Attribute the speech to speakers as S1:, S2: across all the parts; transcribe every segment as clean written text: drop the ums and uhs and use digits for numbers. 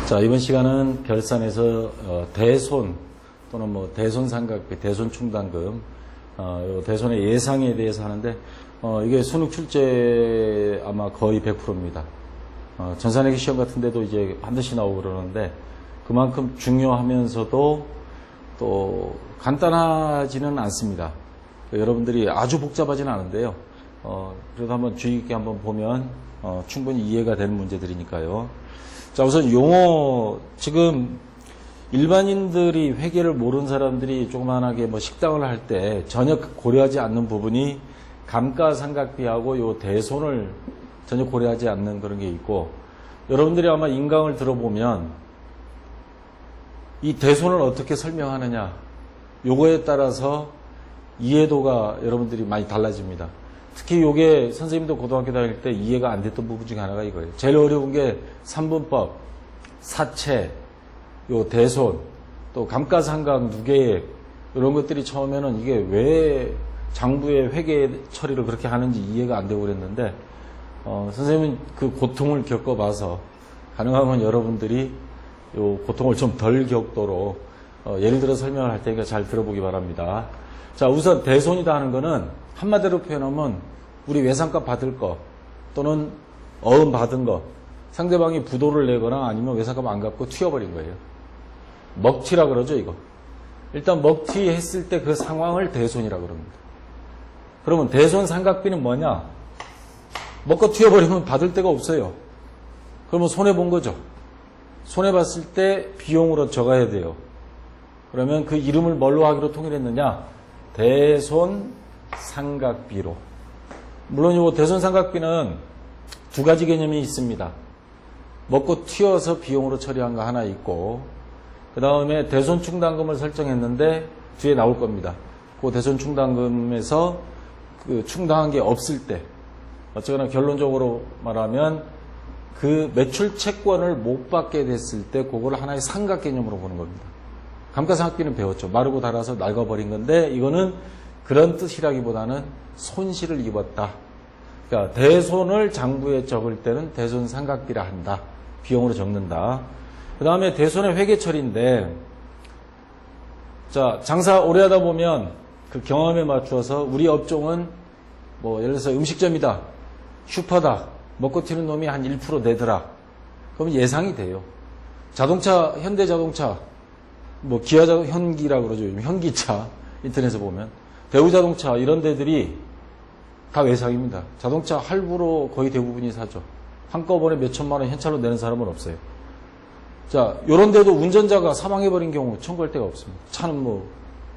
S1: 자, 이번 시간은 결산에서 대손 또는 뭐 대손상각비, 대손충당금, 요 대손의 예상에 대해서 하는데 이게 수능 출제 아마 거의 100%입니다. 전산회계 시험 같은 데도 이제 반드시 나오고 그러는데 그만큼 중요하면서도 또 간단하지는 않습니다. 여러분들이 아주 복잡하지는 않은데요. 그래도 한번 주의 깊게 한번 보면 충분히 이해가 되는 문제들이니까요. 자, 우선 용어, 지금 일반인들이 회계를 모르는 사람들이 조그만하게 뭐 식당을 할 때 전혀 고려하지 않는 부분이 감가상각비하고 요 대손을 전혀 고려하지 않는 그런 게 있고, 여러분들이 아마 인강을 들어보면 이 대손을 어떻게 설명하느냐, 요거에 따라서 이해도가 여러분들이 많이 달라집니다. 특히 요게 선생님도 고등학교 다닐 때 이해가 안 됐던 부분 중에 하나가 이거예요. 제일 어려운 게 삼분법, 사채, 요 대손, 또 감가상각, 누계액 이런 것들이 처음에는 이게 왜 장부의 회계 처리를 그렇게 하는지 이해가 안 되고 그랬는데 선생님은 그 고통을 겪어봐서 가능하면 여러분들이 요 고통을 좀 덜 겪도록 예를 들어 설명을 할 테니까 잘 들어보기 바랍니다. 자, 우선 대손이다 하는 거는 한마디로 표현하면 우리 외상값 받을 거 또는 어음 받은 거, 상대방이 부도를 내거나 아니면 외상값 안 갚고 튀어버린 거예요. 먹튀라 그러죠, 이거. 일단 먹튀 했을 때 그 상황을 대손이라 그럽니다. 그러면 대손 상각비는 뭐냐? 먹고 튀어버리면 받을 데가 없어요. 그러면 손해본 거죠. 손해봤을 때 비용으로 적어야 돼요. 그러면 그 이름을 뭘로 하기로 통일했느냐? 대손 상각비로. 물론 이 대손 상각비는 두 가지 개념이 있습니다. 먹고 튀어서 비용으로 처리한 거 하나 있고, 그 다음에 대손 충당금을 설정했는데 뒤에 나올 겁니다. 그 대손 충당금에서 그 충당한 게 없을 때, 어쨌거나 결론적으로 말하면 그 매출 채권을 못 받게 됐을 때 그걸 하나의 상각 개념으로 보는 겁니다. 감가상각비는 배웠죠. 마르고 닳아서 낡아버린 건데 이거는 그런 뜻이라기보다는 손실을 입었다. 그러니까 대손을 장부에 적을 때는 대손 상각비라 한다. 비용으로 적는다. 그 다음에 대손의 회계처리인데, 자, 장사 오래 하다 보면 그 경험에 맞추어서 우리 업종은 뭐 예를 들어서 음식점이다, 슈퍼다, 먹고 튀는 놈이 한 1% 내더라. 그러면 예상이 돼요. 자동차, 현대자동차, 뭐 기아자동차, 현기라고 그러죠. 현기차 인터넷에 보면 대우자동차 이런 데들이 다 외상입니다. 자동차 할부로 거의 대부분이 사죠. 한꺼번에 몇 천만 원 현찰로 내는 사람은 없어요. 자, 요런 데도 운전자가 사망해버린 경우 청구할 데가 없습니다. 차는 뭐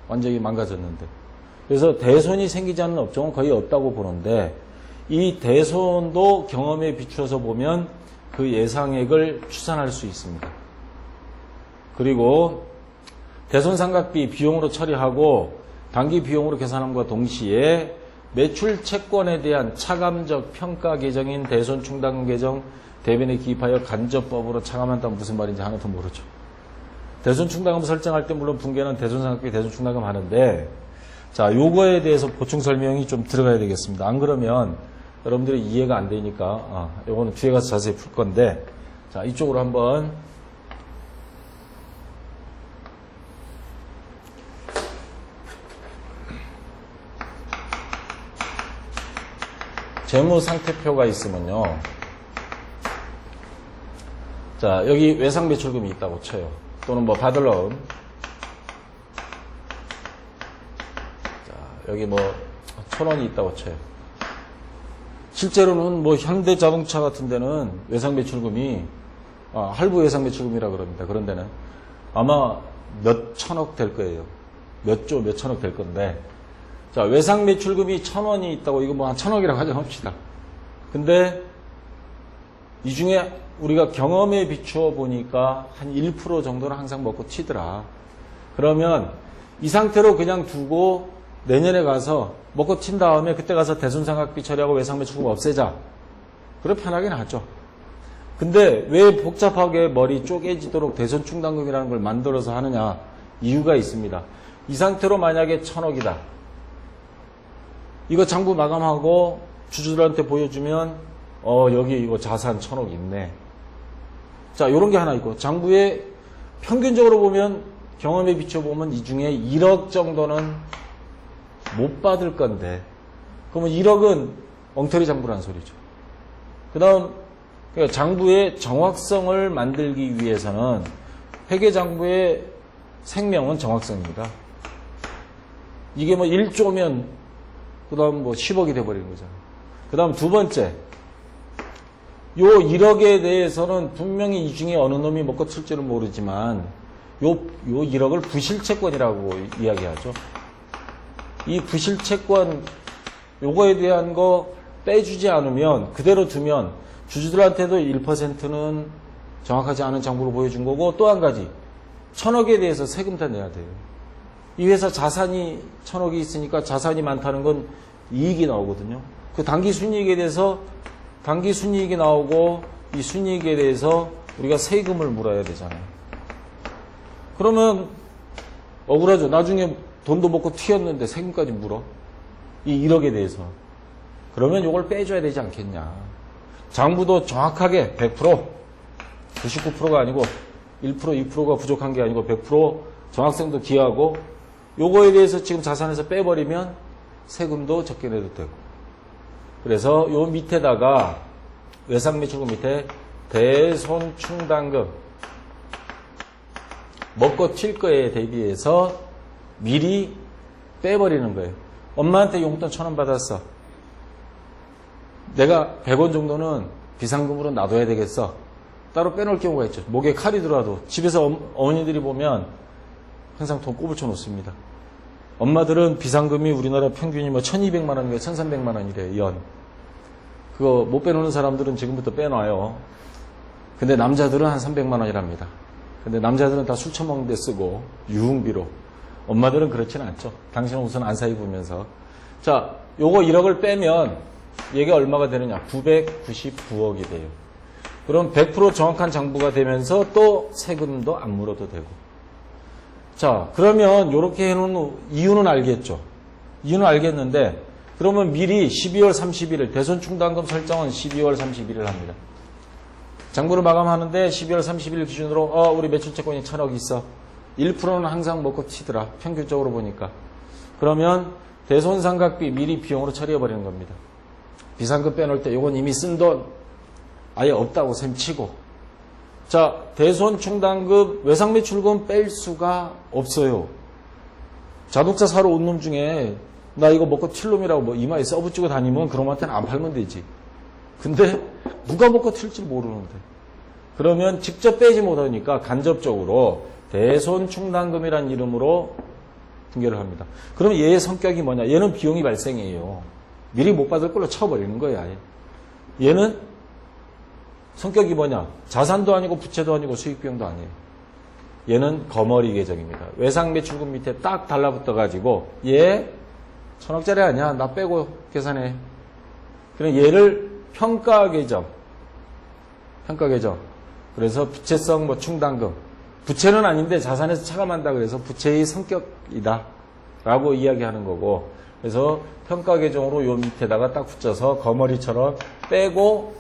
S1: 완전히 망가졌는데. 그래서 대손이 생기지 않는 업종은 거의 없다고 보는데, 이 대손도 경험에 비추어서 보면 그 예상액을 추산할 수 있습니다. 그리고 대손상각비 비용으로 처리하고 단기 비용으로 계산함과 동시에 매출 채권에 대한 차감적 평가 계정인 대손충당금 계정 대변에 기입하여 간접법으로 차감한다면 무슨 말인지 하나도 모르죠. 대손충당금 설정할 때 물론 분계는 대손상각비, 대손충당금 하는데, 자, 요거에 대해서 보충 설명이 좀 들어가야 되겠습니다. 안 그러면 여러분들이 이해가 안 되니까 요거는 뒤에 가서 자세히 풀 건데, 자, 이쪽으로 한번 재무상태표가 있으면요. 자, 여기 외상매출금이 있다고 쳐요. 또는 뭐 받을 어음. 자, 여기 뭐 1,000원이 있다고 쳐요. 실제로는 뭐 현대자동차 같은 데는 외상매출금이 할부 외상매출금이라 그럽니다. 그런 데는 아마 몇 천억 될 거예요. 몇 조, 몇 천억 될 건데, 자, 외상매출금이 1,000원이 있다고, 이거 뭐 한 1,000억이라고 가정합시다. 근데 이 중에 우리가 경험에 비추어 보니까 한 1% 정도는 항상 먹고 튀더라. 그러면 이 상태로 그냥 두고 내년에 가서 먹고 튄 다음에 그때 가서 대손상각비 처리하고 외상매출금 없애자. 그래 편하긴 하죠. 근데 왜 복잡하게 머리 쪼개지도록 대손충당금이라는 걸 만들어서 하느냐? 이유가 있습니다. 이 상태로 만약에 1,000억이다. 이거 장부 마감하고 주주들한테 보여주면 여기 이거 자산 1,000억 있네. 자, 요런 게 하나 있고, 장부에 평균적으로 보면, 경험에 비춰보면 이 중에 1억 정도는 못 받을 건데, 그러면 1억은 엉터리 장부라는 소리죠. 그 다음, 장부의 정확성을 만들기 위해서는 회계장부의 생명은 정확성입니다. 이게 뭐 1조면, 그 다음 뭐 10억이 돼버리는 거잖아요. 그 다음 두 번째, 요 1억에 대해서는 분명히 이 중에 어느 놈이 먹고 튈지는 모르지만 요 1억을 부실채권이라고 이야기하죠. 이 부실채권 요거에 대한 거 빼주지 않으면 그대로 두면 주주들한테도 1%는 정확하지 않은 장부로 보여준 거고 또 한 가지 1,000억에 대해서 세금 다 내야 돼요. 이 회사 자산이 1,000억이 있으니까 자산이 많다는 건 이익이 나오거든요. 그 당기 순이익에 대해서 당기 순이익이 나오고 이 순이익에 대해서 우리가 세금을 물어야 되잖아요. 그러면 억울하죠. 나중에 돈도 먹고 튀었는데 세금까지 물어. 이 1억에 대해서. 그러면 이걸 빼줘야 되지 않겠냐. 장부도 정확하게 100%, 99%가 아니고 1%, 2%가 부족한 게 아니고 100% 정확성도 기하고 요거에 대해서 지금 자산에서 빼버리면 세금도 적게 내도 되고. 그래서 요 밑에다가 외상매출금 밑에 대손충당금 먹고 튈 거에 대비해서 미리 빼버리는 거예요. 엄마한테 용돈 1,000원 받았어. 내가 100원 정도는 비상금으로 놔둬야 되겠어. 따로 빼놓을 경우가 있죠. 목에 칼이 들어와도 집에서 어머니들이 보면 항상 돈 꼽을쳐 놓습니다. 엄마들은 비상금이 우리나라 평균이 뭐 1,200만 원인가 1,300만 원이래, 연. 그거 못 빼놓는 사람들은 지금부터 빼놔요. 근데 남자들은 한 300만 원이랍니다. 근데 남자들은 다 술 처먹는 데 쓰고 유흥비로. 엄마들은 그렇지는 않죠. 당신은 우선 안 사입으면서. 자, 요거 1억을 빼면 얘가 얼마가 되느냐? 999억이 돼요. 그럼 100% 정확한 장부가 되면서 또 세금도 안 물어도 되고. 자, 그러면 이렇게 해놓은 이유는 알겠죠. 이유는 알겠는데 그러면 미리 12월 31일 대손충당금 설정은 12월 31일 합니다. 장부를 마감하는데 12월 30일 기준으로 우리 매출채권이 1,000억 있어. 1%는 항상 먹고 튀더라. 평균적으로 보니까. 그러면 대손상각비 미리 비용으로 처리해버리는 겁니다. 비상금 빼놓을 때 이건 이미 쓴 돈 아예 없다고 셈치고. 자, 대손충당금 외상매출금 뺄 수가 없어요. 자동차 사러 온 놈 중에 나 이거 먹고 튈 놈이라고 뭐 이마에 써붙이고 다니면 그런 한테는 안 팔면 되지. 근데 누가 먹고 튈지 모르는데. 그러면 직접 빼지 못하니까 간접적으로 대손충당금이라는 이름으로 등재를 합니다. 그러면 얘의 성격이 뭐냐? 얘는 비용이 발생해요. 미리 못 받을 걸로 쳐버리는 거야. 아예. 얘는 성격이 뭐냐? 자산도 아니고 부채도 아니고 수익비용도 아니에요. 얘는 거머리 계정입니다. 외상매출금 밑에 딱 달라붙어가지고 얘 1,000억짜리 아니야. 나 빼고 계산해. 그럼 얘를 평가계정. 그래서 부채성 뭐 충당금. 부채는 아닌데 자산에서 차감한다 그래서 부채의 성격이다 라고 이야기하는 거고. 그래서 평가계정으로 요 밑에다가 딱 붙여서 거머리처럼 빼고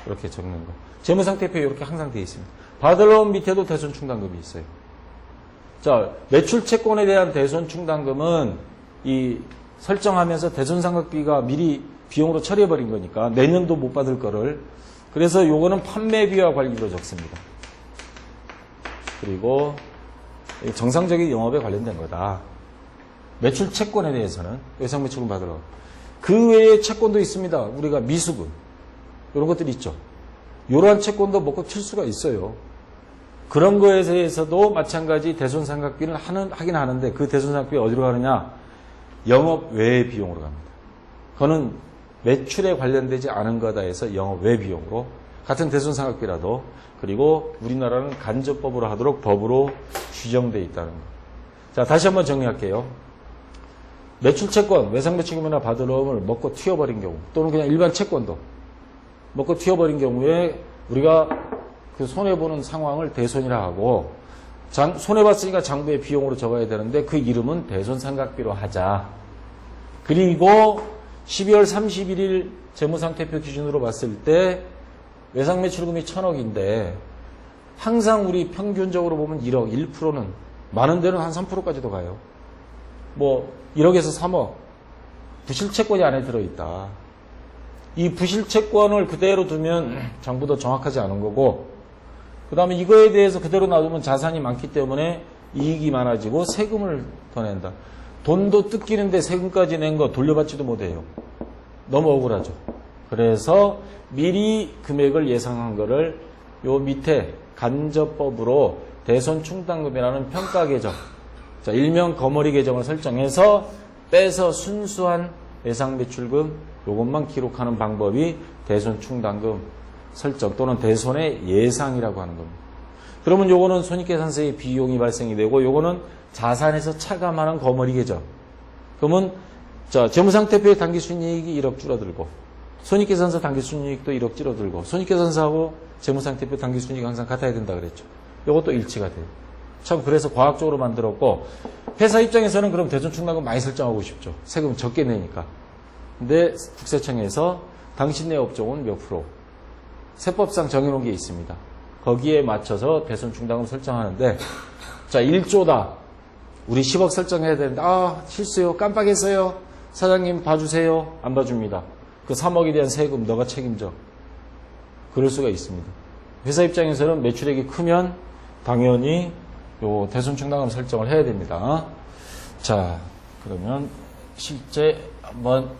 S1: 이렇게 적는 거. 재무상태표에 이렇게 항상 되어 있습니다. 받을 놈 밑에도 대손충당금이 있어요. 자, 매출채권에 대한 대손충당금은 이 설정하면서 대손상각비가 미리 비용으로 처리해버린 거니까 내년도 못 받을 거를. 그래서 요거는 판매비와 관리로 적습니다. 그리고 정상적인 영업에 관련된 거다. 매출 채권에 대해서는 외상매출금 받으러. 그 외에 채권도 있습니다. 우리가 미수금 이런 것들이 있죠. 이러한 채권도 먹고 튈 수가 있어요. 그런 거에 대해서도 마찬가지 대손상각비는 하긴 하는데 그 대손상각비 어디로 가느냐? 영업 외 비용으로 갑니다. 그거는 매출에 관련되지 않은 거다 해서 영업 외 비용으로 같은 대손상각비라도. 그리고 우리나라는 간접법으로 하도록 법으로 규정되어 있다는 거. 자, 다시 한번 정리할게요. 매출채권, 외상매출금이나 받으러움을 먹고 튀어버린 경우 또는 그냥 일반 채권도 먹고 튀어버린 경우에 우리가 그 손해보는 상황을 대손이라 하고 손해봤으니까 장부에 비용으로 적어야 되는데 그 이름은 대손상각비로 하자. 그리고 12월 31일 재무상태표 기준으로 봤을 때 외상매출금이 1,000억인데 항상 우리 평균적으로 보면 1억, 1%는 많은 데는 한 3%까지도 가요. 뭐 1억에서 3억 부실채권이 안에 들어있다. 이 부실채권을 그대로 두면 정부도 정확하지 않은 거고, 그 다음에 이거에 대해서 그대로 놔두면 자산이 많기 때문에 이익이 많아지고 세금을 더 낸다. 돈도 뜯기는데 세금까지 낸 거 돌려받지도 못해요. 너무 억울하죠. 그래서 미리 금액을 예상한 거를 요 밑에 간접법으로 대손충당금이라는 평가 계정, 자, 일명 거머리 계정을 설정해서 빼서 순수한 예상 매출금 요것만 기록하는 방법이 대손충당금 설정 또는 대손의 예상이라고 하는 겁니다. 그러면 요거는 손익계산서의 비용이 발생이 되고, 요거는 자산에서 차감하는 거머리 계정. 그러면 자, 재무상태표의 당기순이익이 1억 줄어들고, 손익계산서 당기순이익도 1억 줄어들고, 손익계산서하고 재무상태표 당기순이익이 항상 같아야 된다 그랬죠. 요것도 일치가 돼요. 참 그래서 과학적으로 만들었고, 회사 입장에서는 그럼 대손충당금 많이 설정하고 싶죠. 세금 적게 내니까. 근데 국세청에서 당신네 업종은 몇 프로 세법상 정해놓은 게 있습니다. 거기에 맞춰서 대손충당금 설정하는데, 자, 1조다. 우리 10억 설정해야 되는데, 아, 실수요. 깜빡했어요. 사장님 봐주세요. 안 봐줍니다. 그 3억에 대한 세금 너가 책임져. 그럴 수가 있습니다. 회사 입장에서는 매출액이 크면 당연히 요 대손충당금 설정을 해야 됩니다. 자, 그러면 실제 한번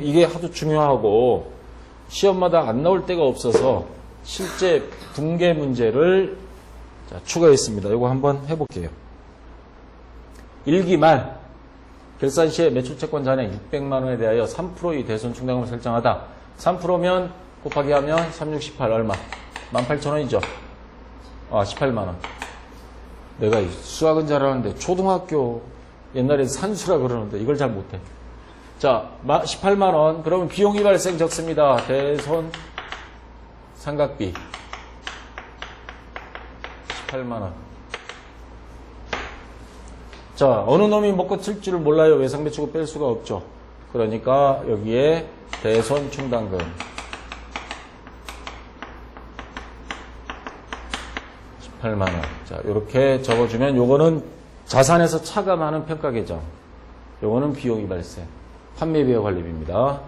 S1: 이게 하도 중요하고 시험마다 안 나올 때가 없어서 실제 붕괴 문제를 추가했습니다. 이거 한번 해볼게요. 1기 말 결산 시에 매출채권 잔액 600만 원에 대하여 3%의 대손충당금을 설정하다. 3%면 곱하기 하면 3, 6, 18 얼마? 18,000원이죠. 아, 18만 원. 내가 수학은 잘하는데 초등학교 옛날에 산수라 그러는데 이걸 잘 못해. 자, 18만 원. 그러면 비용이 발생 적습니다. 대손 상각비 18만 원. 자, 어느 놈이 먹고 칠 줄을 몰라요. 외상배출금 뺄 수가 없죠. 그러니까 여기에 대손 충당금 18만 원. 자, 이렇게 적어주면 요거는 자산에서 차감하는 평가 계정. 요거는 비용이 발생. 판매비와 관리비입니다.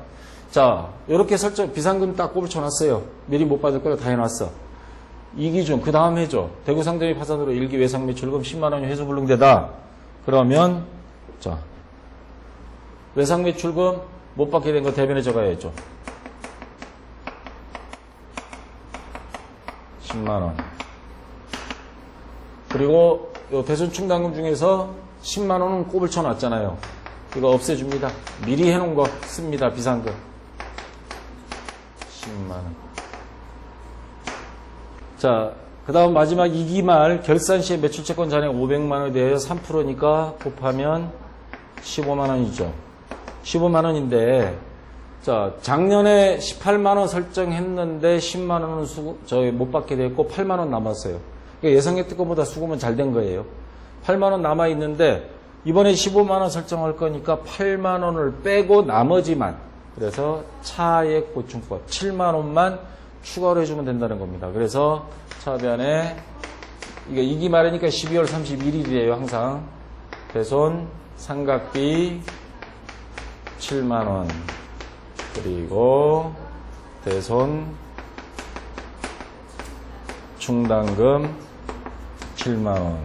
S1: 자, 이렇게 설정, 비상금 딱 꼽을 쳐놨어요. 미리 못 받을 거를 다 해놨어. 이 기준, 그 다음 해줘. 대구 상점이 파산으로 일기 외상 매출금 10만 원이 회수 불능되다. 그러면, 자, 외상 매출금 못 받게 된 거 대변에 적어야죠. 10만 원. 그리고 요 대손충당금 중에서 10만 원은 꼽을 쳐놨잖아요. 이거 없애줍니다. 미리 해놓은 거 씁니다. 비상금 10만 원. 자, 그 다음 마지막 2기 말 결산 시에 매출채권 잔액 500만 원에 대하여 3%니까 곱하면 15만 원이죠. 15만 원인데, 자, 작년에 18만 원 설정했는데 10만 원은 못 받게 됐고 8만 원 남았어요. 그러니까 예상했던 것보다 수급은 잘 된 거예요. 8만 원 남아 있는데 이번에 15만 원 설정할 거니까 8만 원을 빼고 나머지만, 그래서 차액 보충법 7만 원만 추가로 해주면 된다는 겁니다. 그래서 차변에 이게 2기 말이니까 12월 31일이에요. 항상 대손 상각비 7만 원, 그리고 대손 충당금 7만 원.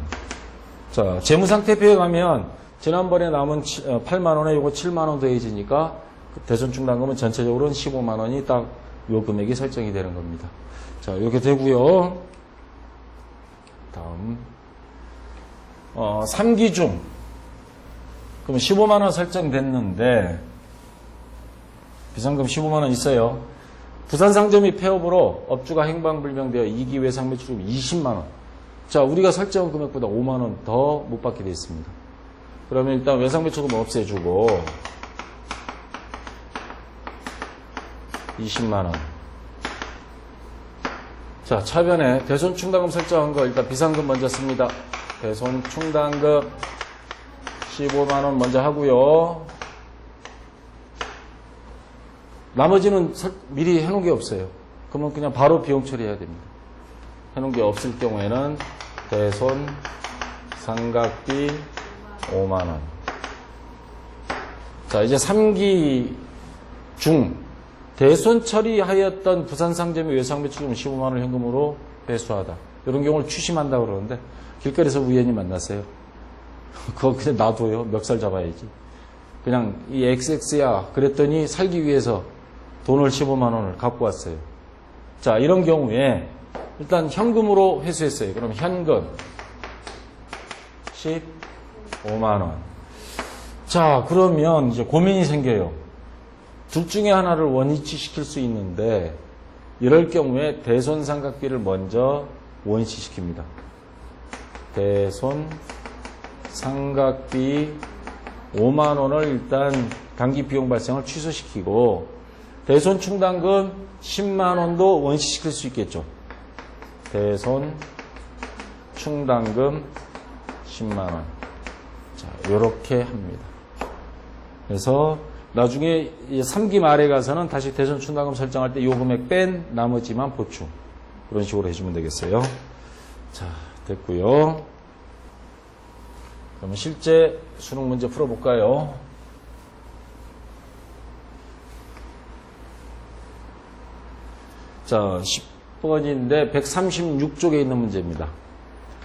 S1: 자, 재무상태표에 가면 지난번에 남은 8만 원에 요거 7만 원 더해지니까 대손충당금은 전체적으로는 15만 원이 딱 요 금액이 설정이 되는 겁니다. 자, 이렇게 되고요. 다음 3기 중 그럼 15만 원 설정됐는데 비상금 15만 원 있어요. 부산상점이 폐업으로 업주가 행방불명되어 2기 외상 매출금 20만 원. 자, 우리가 설정한 금액보다 5만 원 더 못 받게 되어 있습니다. 그러면 일단 외상 매출금 없애주고 20만 원. 자, 차변에 대손충당금 설정한 거 일단 비상금 먼저 씁니다. 대손충당금 15만 원 먼저 하고요. 나머지는 미리 해놓은 게 없어요. 그러면 그냥 바로 비용 처리해야 됩니다. 해놓은 게 없을 경우에는 대손 상각비 5만원. 자, 이제 3기 중 대손 처리하였던 부산상점의 외상매출금 15만원 현금으로 회수하다. 이런 경우를 추심한다 그러는데 길거리에서 우연히 만났어요. 그거 그냥 놔둬요. 멱살 잡아야지. 그냥 이 XX야 그랬더니 살기 위해서 돈을 15만원을 갖고 왔어요. 자, 이런 경우에 일단 현금으로 회수했어요. 그럼 현금 15만원. 자, 그러면 이제 고민이 생겨요. 둘 중에 하나를 원위치 시킬 수 있는데 이럴 경우에 대손상각비를 먼저 원위치 시킵니다. 대손상각비 5만원을 일단 단기 비용 발생을 취소시키고 대손충당금 10만원도 원위치 시킬 수 있겠죠. 대손충당금 10만원. 자, 요렇게 합니다. 그래서 나중에 3기 말에 가서는 다시 대손충당금 설정할 때 요 금액 뺀 나머지만 보충. 그런 식으로 해주면 되겠어요. 자, 됐고요. 그러면 실제 수능 문제 풀어볼까요? 자, 10번인데 136쪽에 있는 문제입니다.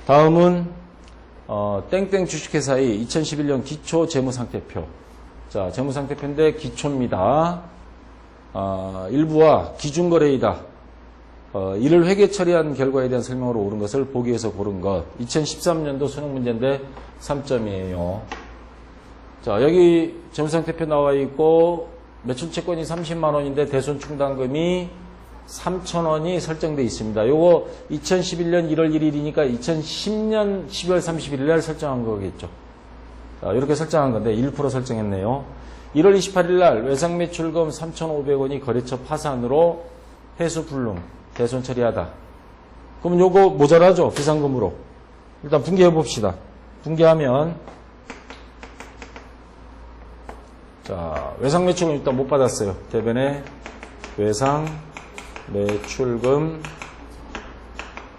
S1: 다음은 땡땡 주식회사의 2011년 기초 재무상태표. 자, 재무상태표인데 기초입니다. 일부와 기준거래이다. 이를 회계 처리한 결과에 대한 설명으로 옳은 것을 보기에서 고른 것. 2013년도 수능 문제인데 3점이에요. 자, 여기 재무상태표 나와 있고 매출채권이 30만 원인데 대손충당금이 3,000원이 설정되어 있습니다. 요거 2011년 1월 1일이니까 2010년 12월 31일 날 설정한 거겠죠. 자, 이렇게 설정한 건데 1% 설정했네요. 1월 28일 날 외상매출금 3,500원이 거래처 파산으로 회수 불능 대손 처리하다. 그럼 요거 모자라죠? 비상금으로. 일단 분개해 봅시다. 분개하면 자, 외상매출금 일단 못 받았어요. 대변에 외상매출금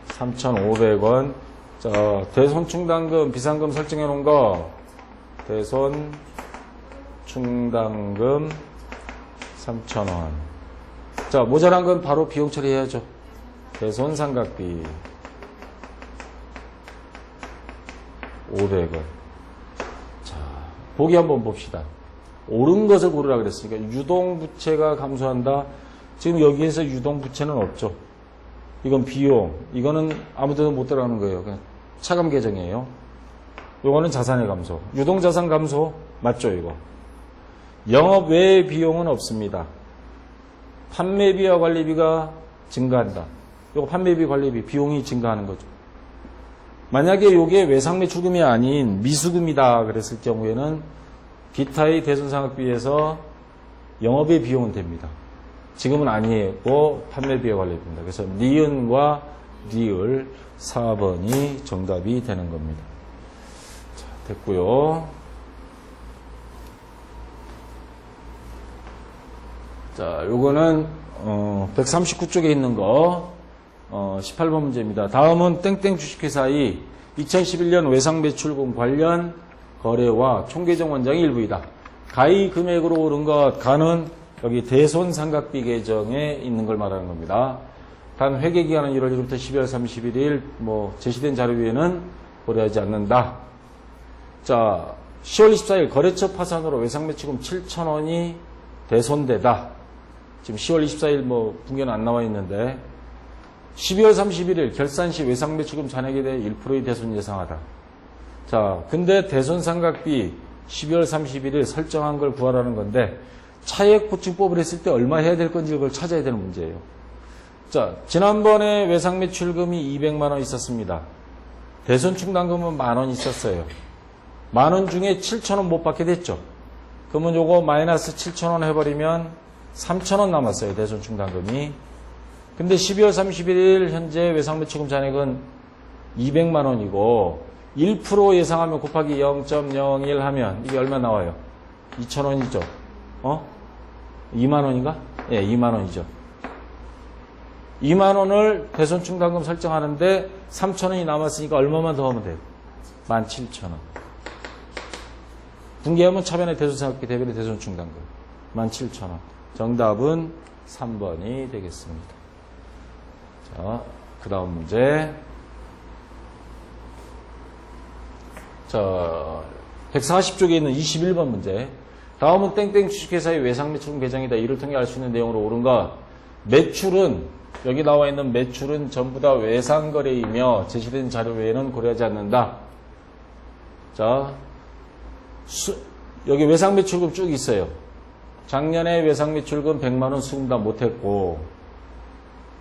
S1: 3,500원. 자, 대손충당금 비상금 설정해 놓은 거 대손충당금 3,000원. 자, 모자란 건 바로 비용 처리해야죠. 대손상각비 500원. 자, 보기 한번 봅시다. 옳은 것을 고르라 그랬으니까 유동부채가 감소한다. 지금 여기에서 유동부채는 없죠. 이건 비용. 이거는 아무데도 못 들어가는 거예요. 그냥 차감 계정이에요. 요거는 자산의 감소. 유동자산 감소 맞죠, 이거. 영업 외의 비용은 없습니다. 판매비와 관리비가 증가한다. 요거 판매비, 관리비, 비용이 증가하는 거죠. 만약에 요게 외상매출금이 아닌 미수금이다 그랬을 경우에는 기타의 대손상각비에서 영업의 비용은 됩니다. 지금은 아니고 판매비와 관리비입니다. 그래서 니은과 니을 4번이 정답이 되는 겁니다. 자, 됐고요. 자, 요거는 139쪽에 있는 거 18번 문제입니다. 다음은 땡땡 주식회사의 2011년 외상매출금 관련 거래와 총계정 원장이 일부이다. 가의 금액으로 오른 것, 가는 여기 대손상각비 계정에 있는 걸 말하는 겁니다. 단 회계기간은 1월 1일부터 12월 31일 제시된 자료 위에는 고려하지 않는다. 자, 10월 24일 거래처 파산으로 외상매출금 7,000원이 대손되다. 지금 10월 24일 분계는 안 나와 있는데 12월 31일 결산 시 외상매출금 잔액에 대해 1%의 대손 예상하다. 자, 근데 대손상각비 12월 31일 설정한 걸 구하라는 건데 차액보충법을 했을 때 얼마 해야 될 건지 이걸 찾아야 되는 문제예요. 자, 지난번에 외상매출금이 200만 원 있었습니다. 대손충당금은 10,000원 있었어요. 10,000원 중에 7,000원 못 받게 됐죠. 그러면 요거 마이너스 7,000원 해버리면 3,000원 남았어요. 대손충당금이. 근데 12월 31일 현재 외상매출금 잔액은 200만 원이고 1% 예상하면 곱하기 0.01 하면 이게 얼마 나와요? 2,000원이죠. 2만 원인가? 예, 2만 원이죠. 2만 원을 대손충당금 설정하는데 3천 원이 남았으니까 얼마만 더 하면 돼요? 17,000원. 분기하면 차변의 대손상각비 대변의 대손충당금 17,000원. 정답은 3번이 되겠습니다. 자, 그 다음 문제. 자, 140쪽에 있는 21번 문제. 다음은 땡땡 주식회사의 외상매출금 계정이다. 이를 통해 알 수 있는 내용으로 옳은가? 매출은, 여기 나와 있는 매출은 전부 다 외상거래이며 제시된 자료 외에는 고려하지 않는다. 자, 여기 외상매출금 쭉 있어요. 작년에 외상매출금 100만원 수금 다 못했고,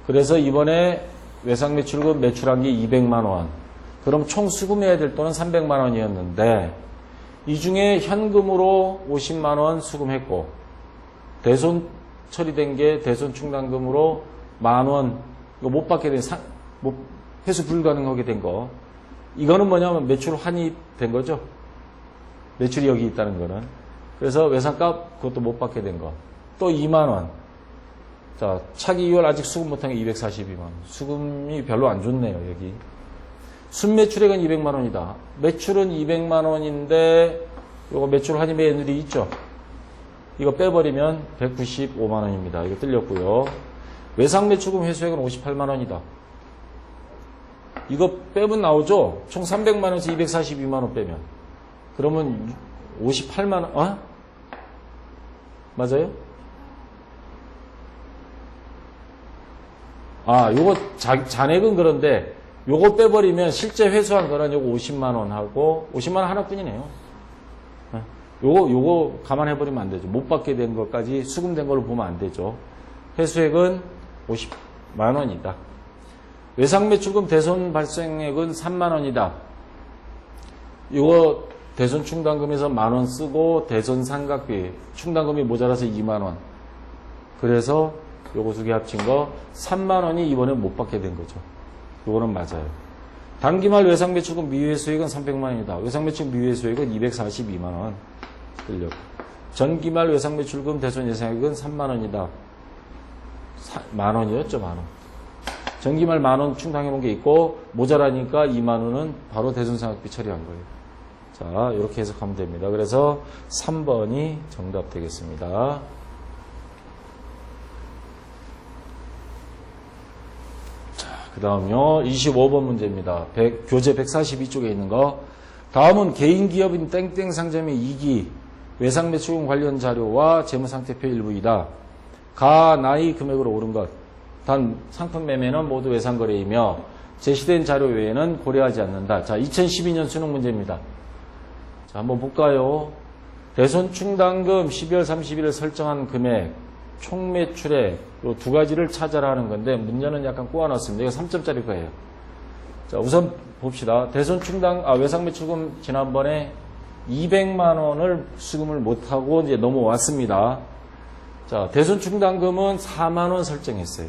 S1: 그래서 이번에 외상매출금 매출한 게 200만원. 그럼 총 수금해야 될 돈은 300만원이었는데, 이 중에 현금으로 50만원 수금했고, 대손 처리된 게 대손 충당금으로 10,000원, 이거 못 받게 된, 회수 불가능하게 된 거. 이거는 뭐냐면 매출 환입된 거죠. 매출이 여기 있다는 거는. 그래서 외상값 그것도 못 받게 된 거. 또 2만원. 자, 차기 2월 아직 수금 못한 게 242만원. 수금이 별로 안 좋네요, 여기. 순매출액은 200만원이다. 매출은 200만원인데, 요거 매출 환입의 애누리 있죠? 이거 빼버리면 195만원입니다. 이거 틀렸고요. 외상매출금 회수액은 58만원이다. 이거 빼면 나오죠? 총 300만원에서 242만원 빼면. 그러면 58만원, 어? 맞아요? 아, 요거 잔액은 그런데 요거 빼버리면 실제 회수한 거는 요거 50만원 하고 50만원 하나뿐이네요. 요거 감안해버리면 안 되죠. 못 받게 된 것까지 수금된 걸로 보면 안 되죠. 회수액은 50만원이다. 외상매출금 대손 발생액은 3만원이다. 요거 대손 충당금에서 10,000원 쓰고 대손 상각비 충당금이 모자라서 2만원. 그래서 요거 두 개 합친 거 3만원이 이번에 못 받게 된 거죠. 요거는 맞아요. 단기말 외상매출금 미회수액은 300만원이다. 외상매출금 미회수액은 242만원. 틀렸고. 전기말 외상매출금 대손 예상액은 3만원이다. 만원이었죠, 만원. 전기말 10,000원 충당해놓은 게 있고 모자라니까 2만원은 바로 대손상각비 처리한 거예요. 자, 이렇게 해석하면 됩니다. 그래서 3번이 정답 되겠습니다. 자, 그 다음요. 25번 문제입니다. 교재 142쪽에 있는 거. 다음은 개인기업인 땡땡 상점의 2기 외상매출금 관련 자료와 재무상태표 일부이다. 가, 나이, 금액으로 옳은 것. 단 상품 매매는 모두 외상거래이며 제시된 자료 외에는 고려하지 않는다. 자, 2012년 수능 문제입니다. 자, 한번 볼까요? 대손충당금 12월 30일에 설정한 금액, 총매출액, 이 두 가지를 찾아라 하는 건데 문제는 약간 꼬아놨습니다. 이거 3점짜리 거예요. 자, 우선 봅시다. 외상매출금 지난번에 200만 원을 수금을 못하고 이제 넘어왔습니다. 자, 대손충당금은 4만 원 설정했어요.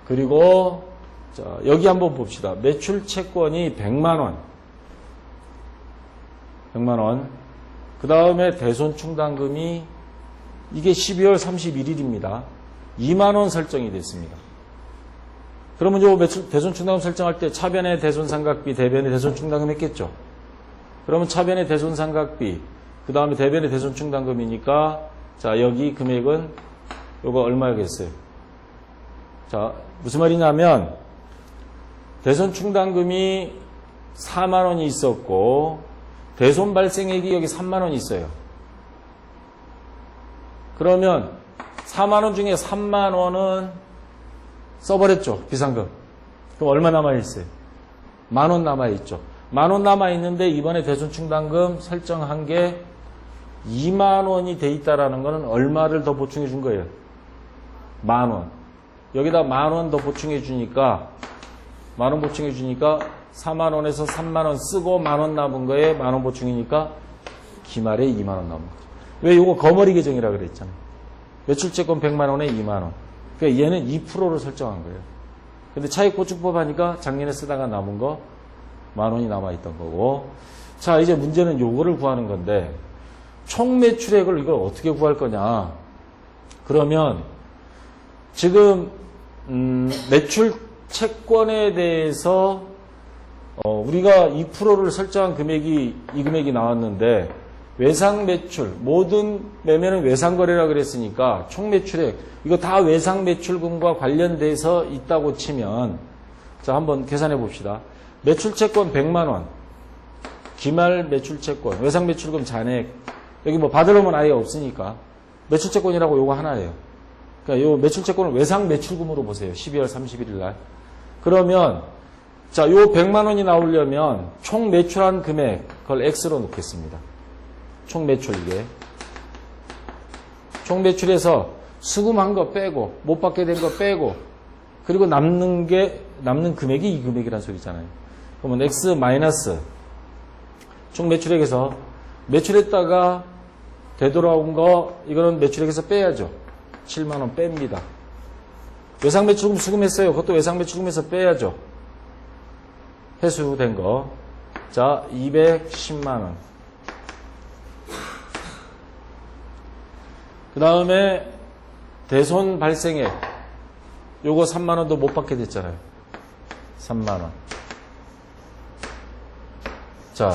S1: 그리고 자, 여기 한번 봅시다. 매출 채권이 100만 원. 100만 원. 그 다음에 대손충당금이 이게 12월 31일입니다. 2만 원 설정이 됐습니다. 그러면 요 대손충당금 설정할 때 차변의 대손상각비, 대변의 대손충당금 했겠죠. 그러면 차변의 대손상각비, 그 다음에 대변의 대손충당금이니까 자, 여기 금액은 요거 얼마겠어요? 자, 무슨 말이냐면 대손충당금이 4만 원이 있었고 대손 발생액이 여기 3만 원이 있어요. 그러면 4만 원 중에 3만 원은 써버렸죠. 비상금. 그럼 얼마 남아있어요? 10,000원 남아있죠. 10,000원 남아있는데 이번에 대손충당금 설정한 게 2만 원이 돼 있다라는 거는 얼마를 더 보충해 준 거예요? 10,000원. 여기다 10,000원 더 보충해 주니까 10,000원 보충해 주니까 4만 원에서 3만 원 쓰고 10,000원 남은 거에 10,000원 보충이니까 기말에 2만 원 남은 거죠. 왜 이거 거머리 계정이라 그랬잖아요. 매출채권 100만 원에 2만 원. 그러니까 얘는 2%를 설정한 거예요. 근데 차익보충법 하니까 작년에 쓰다가 남은 거 10,000원이 남아있던 거고. 자, 이제 문제는 요거를 구하는 건데 총 매출액을 이걸 어떻게 구할 거냐. 그러면 지금 매출 채권에 대해서 우리가 2%를 설정한 금액이 이 금액이 나왔는데 외상 매출 모든 매매는 외상 거래라 그랬으니까 총 매출액 이거 다 외상 매출금과 관련돼서 있다고 치면 자 한번 계산해 봅시다. 매출 채권 100만 원. 기말 매출 채권, 외상 매출금 잔액 여기 뭐 받을 놈은 아예 없으니까 매출 채권이라고 요거 하나예요. 그러니까 요 매출 채권을 외상 매출금으로 보세요. 12월 31일 날. 그러면 자, 요 100만 원이 나오려면 총 매출한 금액 그걸 X로 놓겠습니다. 총 매출 이게. 총 매출에서 수금한 거 빼고 못 받게 된 거 빼고 그리고 남는 금액이 이 금액이란 소리잖아요. 그러면 X 마이너스 총 매출액에서 매출했다가 되돌아온 거 이거는 매출액에서 빼야죠. 7만 원 뺍니다. 외상 매출금 수금했어요. 그것도 외상 매출금에서 빼야죠. 회수된 거. 자, 210만 원. 그 다음에 대손 발생액. 요거 3만 원도 못 받게 됐잖아요. 3만 원. 자,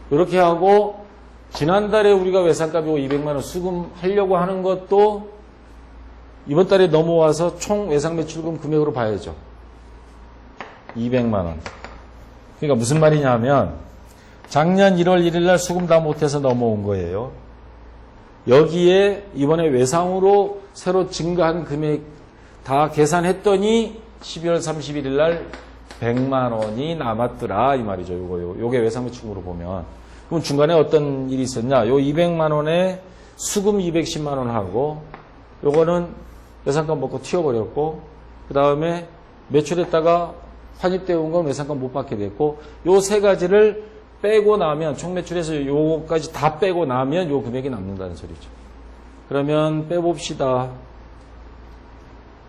S1: 이렇게 하고 지난달에 우리가 외상값이 200만 원 수금하려고 하는 것도 이번 달에 넘어와서 총 외상 매출금 금액으로 봐야죠. 200만 원. 그러니까 무슨 말이냐 하면 작년 1월 1일 날 수금 다 못해서 넘어온 거예요. 여기에 이번에 외상으로 새로 증가한 금액 다 계산했더니 12월 31일 날 100만 원이 남았더라 이 말이죠. 요게 외상 매출금으로 보면. 그럼 중간에 어떤 일이 있었냐? 요 200만 원에 수금 210만 원 하고 요거는 외상값 먹고 튀어버렸고 그 다음에 매출했다가 환입되어 온 건 외상값 못 받게 됐고 요 세 가지를 빼고 나면 총 매출에서 요거까지 다 빼고 나면 요 금액이 남는다는 소리죠. 그러면 빼봅시다.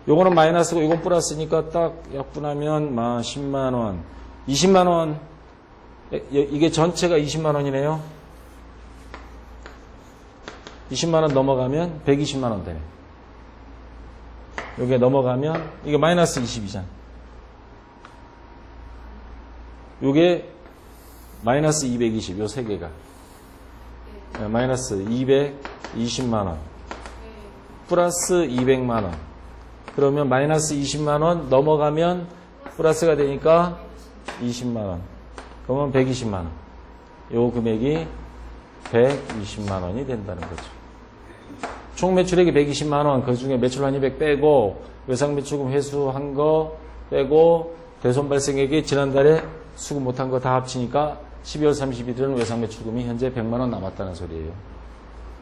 S1: 요거는 마이너스고 이건 플러스니까 딱 약분하면 10만 원, 20만 원 이게 전체가 20만 원이네요. 20만 원 넘어가면 120만 원 되네. 요게 넘어가면 이게 마이너스 20이잖아. 요게 마이너스 220, 요 세 개가. 마이너스 220만 원. 플러스 200만 원. 그러면 마이너스 20만 원 넘어가면 플러스가 되니까 20만 원. 그러면 120만 원. 요 금액이 120만 원이 된다는 거죠. 총 매출액이 120만 원. 그 중에 매출 환입액 빼고 외상 매출금 회수한 거 빼고 대손 발생액이 지난달에 수급 못한 거 다 합치니까 12월 31일은 외상 매출금이 현재 100만 원 남았다는 소리예요.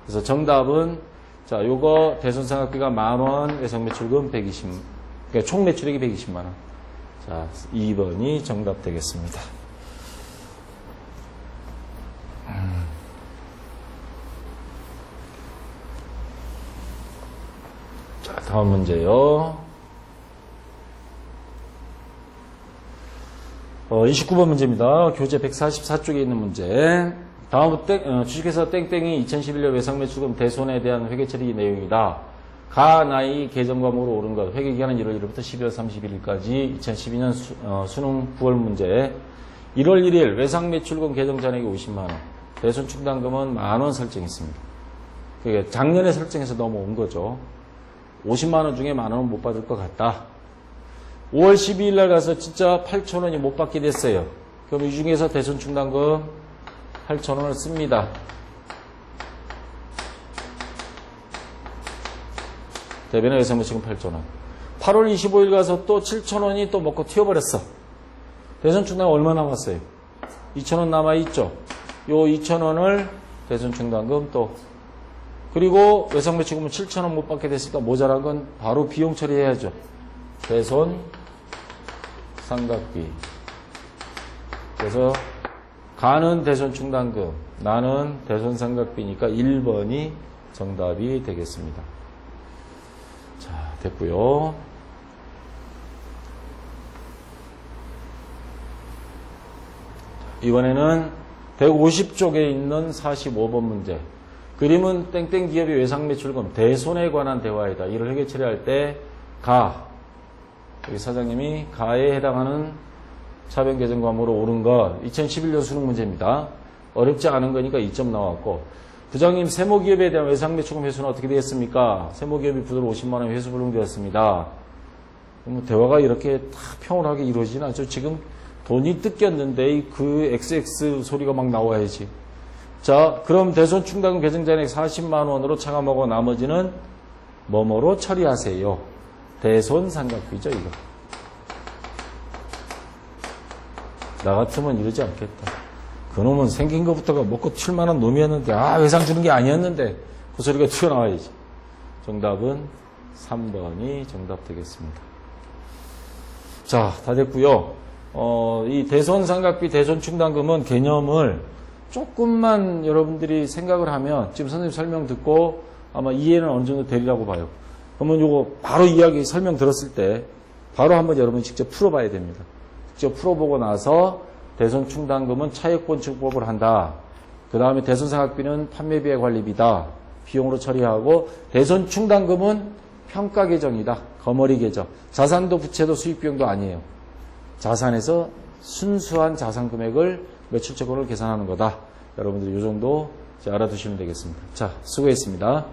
S1: 그래서 정답은 자, 요거 대손 상각비가 10,000원, 외상 매출금 120, 그러니까 총 매출액이 120만 원. 자, 2번이 정답 되겠습니다. 자, 다음 문제요. 29번 문제입니다. 교재 144쪽에 있는 문제. 다음부터 주식회사 땡땡이 2011년 외상매출금 대손에 대한 회계처리 내용이다. 가 나이 계정 과목으로 옳은 것. 회계기간은 1월 1일부터 12월 31일까지 2012년 수능 9월 문제. 1월 1일 외상매출금 계정 잔액이 50만 원. 대손 충당금은 10,000원 설정했습니다. 그게 작년에 설정해서 넘어온 거죠. 50만 원 중에 10,000원 못 받을 것 같다. 5월 12일 날 가서 진짜 8,000원이 못 받게 됐어요. 그럼 이 중에서 대손 충당금 8,000원을 씁니다. 대변의 외상매출금 8,000원. 8월 25일 가서 또 7,000원이 또 먹고 튀어버렸어. 대손 충당금 얼마 남았어요? 2,000원 남아있죠. 요 2,000원을 대손 충당금 또 그리고 외상매출금은 7,000원 못 받게 됐으니까 모자란 건 바로 비용 처리해야죠. 대손 상각비. 그래서 가는 대손 충당금, 나는 대손 상각비니까 1번이 정답이 되겠습니다. 자, 됐고요. 이번에는 150쪽에 있는 45번 문제. 그림은 땡땡 기업의 외상 매출금 대손에 관한 대화이다. 이를 회계 처리할 때 여기 사장님이 가에 해당하는 차변 계정 과목으로 옳은 것 2011년 수능 문제입니다. 어렵지 않은 거니까 2점 나왔고 부장님 세모기업에 대한 외상 매출금 회수는 어떻게 되었습니까? 세모기업이 부도로 50만 원 회수 불능되었습니다. 대화가 이렇게 다 평온하게 이루어지진 않죠. 지금 돈이 뜯겼는데 그 XX 소리가 막 나와야지. 자, 그럼 대손 충당금 계정 잔액 40만 원으로 차감하고 나머지는 뭐뭐로 처리하세요. 대손 상각비죠, 이거. 나 같으면 이러지 않겠다. 그놈은 생긴 것부터가 먹고 튈 만한 놈이었는데, 외상 주는 게 아니었는데, 그 소리가 튀어나와야지. 정답은 3번이 정답 되겠습니다. 자, 다 됐고요. 이 대손 상각비, 대손 충당금은 개념을 조금만 여러분들이 생각을 하면 지금 선생님 설명 듣고 아마 이해는 어느 정도 되리라고 봐요. 그러면 요거 바로 이야기 설명 들었을 때 바로 한번 여러분이 직접 풀어봐야 됩니다. 직접 풀어보고 나서 대손 충당금은 차액본칙법을 한다. 그 다음에 대손 상각비는 판매비의 관리비다. 비용으로 처리하고 대손 충당금은 평가 계정이다. 거머리 계정. 자산도 부채도 수익비용도 아니에요. 자산에서 순수한 자산 금액을 매출채권을 계산하는 거다. 여러분들이 이 정도 알아두시면 되겠습니다. 자, 수고했습니다.